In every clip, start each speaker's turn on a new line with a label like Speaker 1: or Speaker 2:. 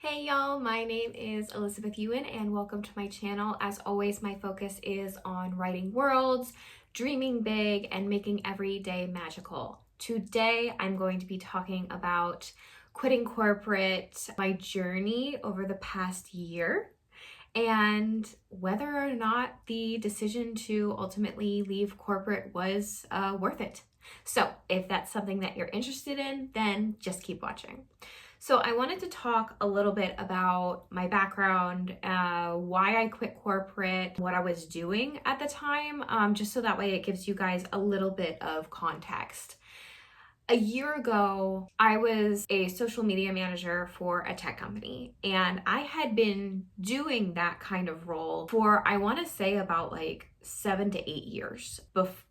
Speaker 1: Hey y'all, my name is Elizabeth Ewan and welcome to my channel. As always, my focus is on writing worlds, dreaming big, and making every day magical. Today, I'm going to be talking about quitting corporate, my journey over the past year, and whether or not the decision to ultimately leave corporate was worth it. So if that's something that you're interested in, then just keep watching. So I wanted to talk a little bit about my background, why I quit corporate, what I was doing at the time, just so that way it gives you guys a little bit of context. A year ago, I was a social media manager for a tech company, and I had been doing that kind of role for, I want to say, about like 7 to 8 years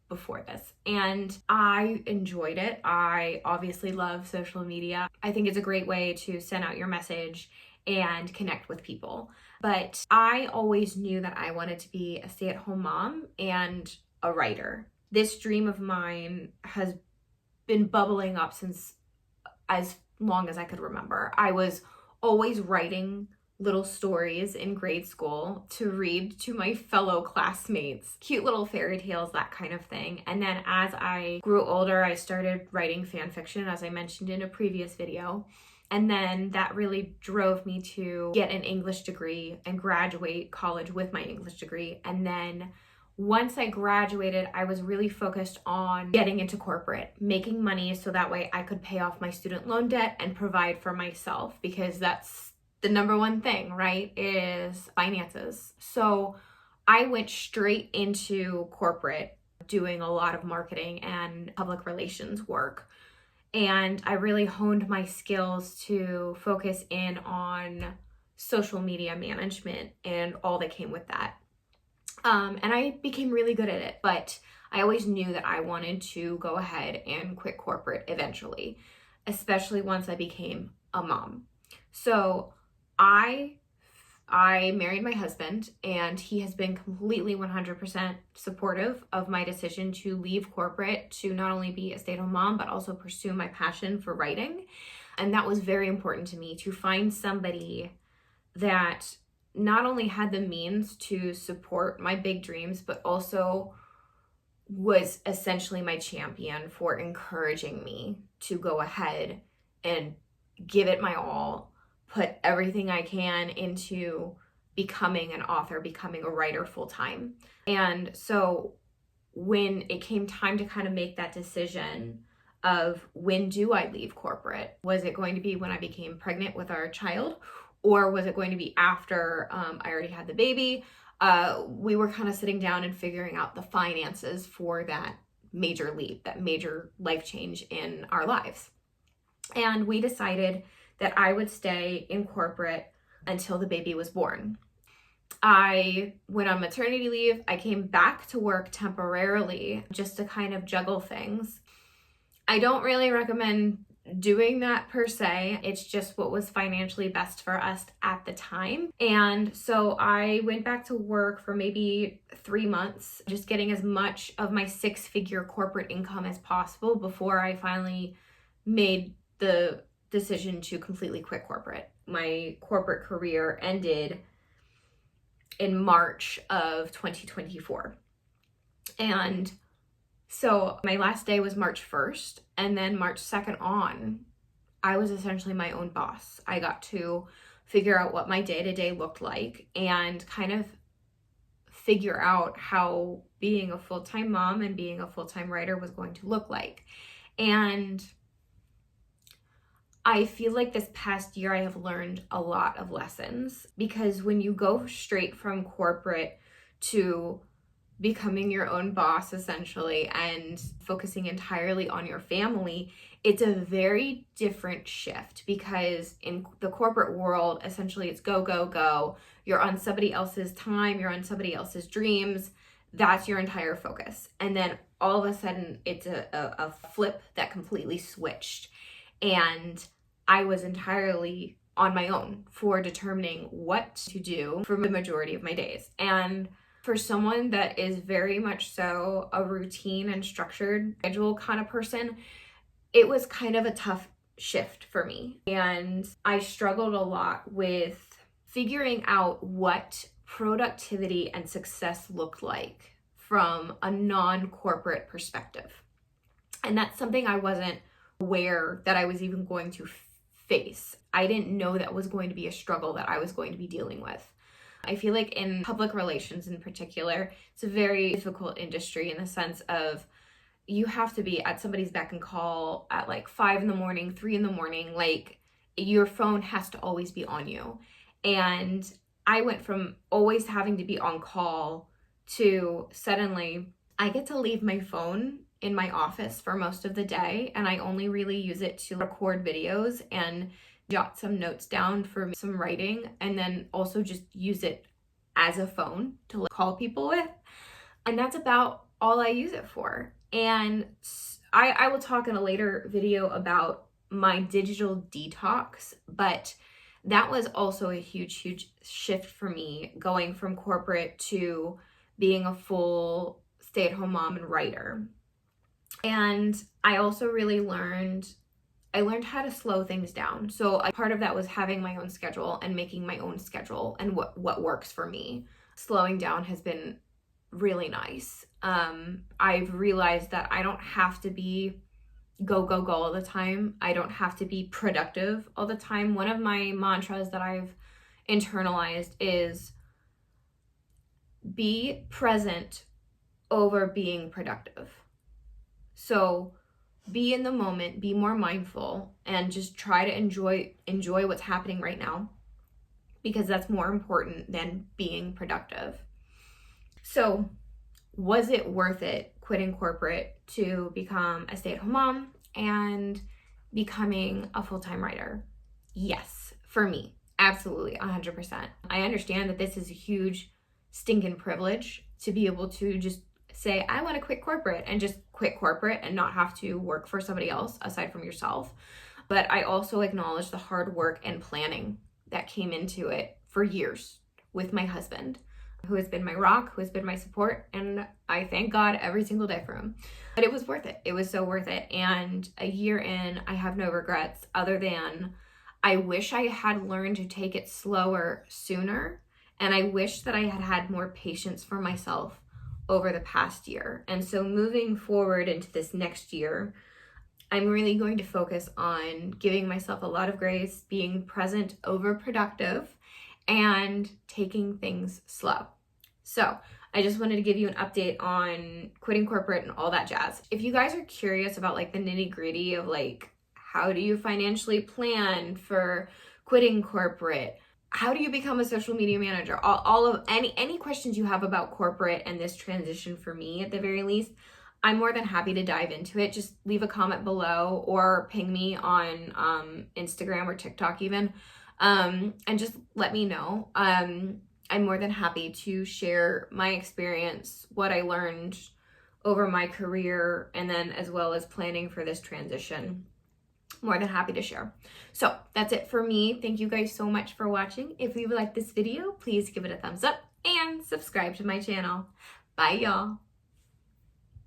Speaker 1: before this. And I enjoyed it. I obviously love social media. I think it's a great way to send out your message and connect with people. But I always knew that I wanted to be a stay-at-home mom and a writer. This dream of mine has been bubbling up since as long as I could remember. I was always writing little stories in grade school to read to my fellow classmates, cute little fairy tales, that kind of thing. And then as I grew older, I started writing fan fiction, as I mentioned in a previous video. And then that really drove me to get an English degree and graduate college with my English degree. And then once I graduated, I was really focused on getting into corporate, making money so that way I could pay off my student loan debt and provide for myself, because that's the number one thing, right, is finances. So I went straight into corporate, doing a lot of marketing and public relations work. And I really honed my skills to focus in on social media management and all that came with that. And I became really good at it, but I always knew that I wanted to go ahead and quit corporate eventually, especially once I became a mom. So I married my husband, and he has been completely 100% supportive of my decision to leave corporate to not only be a stay-at-home mom, but also pursue my passion for writing. And that was very important to me, to find somebody that not only had the means to support my big dreams, but also was essentially my champion for encouraging me to go ahead and give it my all, put everything I can into becoming an author, becoming a writer full time. And so when it came time to kind of make that decision of when do I leave corporate, was it going to be when I became pregnant with our child? Or was it going to be after I already had the baby? We were kind of sitting down and figuring out the finances for that major leap, that major life change in our lives. And we decided that I would stay in corporate until the baby was born. I went on maternity leave. I came back to work temporarily just to kind of juggle things. I don't really recommend doing that per se. It's just what was financially best for us at the time. And so I went back to work for maybe 3 months, just getting as much of my 6-figure corporate income as possible before I finally made the decision to completely quit corporate. My corporate career ended in March of 2024. And so my last day was March 1st, and then March 2nd on, I was essentially my own boss. I got to figure out what my day-to-day looked like and kind of figure out how being a full-time mom and being a full-time writer was going to look like. And I feel like this past year I have learned a lot of lessons, because when you go straight from corporate to becoming your own boss essentially and focusing entirely on your family, it's a very different shift, because in the corporate world, essentially it's go, go, go. You're on somebody else's time, you're on somebody else's dreams. That's your entire focus. And then all of a sudden it's a flip that completely switched. And I was entirely on my own for determining what to do for the majority of my days. And for someone that is very much so a routine and structured schedule kind of person, it was kind of a tough shift for me. And I struggled a lot with figuring out what productivity and success looked like from a non-corporate perspective. And that's something I wasn't aware that I was even going to face. I didn't know that was going to be a struggle that I was going to be dealing with. I feel like in public relations in particular, it's a very difficult industry in the sense of you have to be at somebody's beck and call at like 5 in the morning, 3 in the morning. Like your phone has to always be on you. And I went from always having to be on call to suddenly I get to leave my phone in my office for most of the day, and I only really use it to record videos and jot some notes down for some writing, and then also just use it as a phone to call people with. And that's about all I use it for. And I will talk in a later video about my digital detox, but that was also a huge shift for me, going from corporate to being a full stay-at-home mom and writer. And I also really learned how to slow things down. So part of that was having my own schedule and making my own schedule and what works for me. Slowing down has been really nice. I've realized that I don't have to be go all the time. I don't have to be productive all the time. One of my mantras that I've internalized is be present over being productive. So be in the moment, be more mindful, and just try to enjoy what's happening right now, because that's more important than being productive. So was it worth it quitting corporate to become a stay-at-home mom and becoming a full-time writer? Yes, for me, absolutely, 100%. I understand that this is a huge stinking privilege to be able to just say, I want to quit corporate, and just quit corporate and not have to work for somebody else aside from yourself. But I also acknowledge the hard work and planning that came into it for years with my husband, who has been my rock, who has been my support, and I thank God every single day for him. But it was worth it. It was so worth it. And a year in, I have no regrets other than I wish I had learned to take it slower sooner. And I wish that I had had more patience for myself over the past year. And so moving forward into this next year, I'm really going to focus on giving myself a lot of grace, being present over productive, and taking things slow. So I just wanted to give you an update on quitting corporate and all that jazz. If you guys are curious about like the nitty gritty of like, how do you financially plan for quitting corporate? How do you become a social media manager? All of any questions you have about corporate and this transition for me at the very least, I'm more than happy to dive into it. Just leave a comment below or ping me on Instagram or TikTok even, and just let me know. I'm more than happy to share my experience, what I learned over my career, and then as well as planning for this transition. More than happy to share. So that's it for me. Thank you guys so much for watching. If you like this video, please give it a thumbs up and subscribe to my channel. Bye, y'all.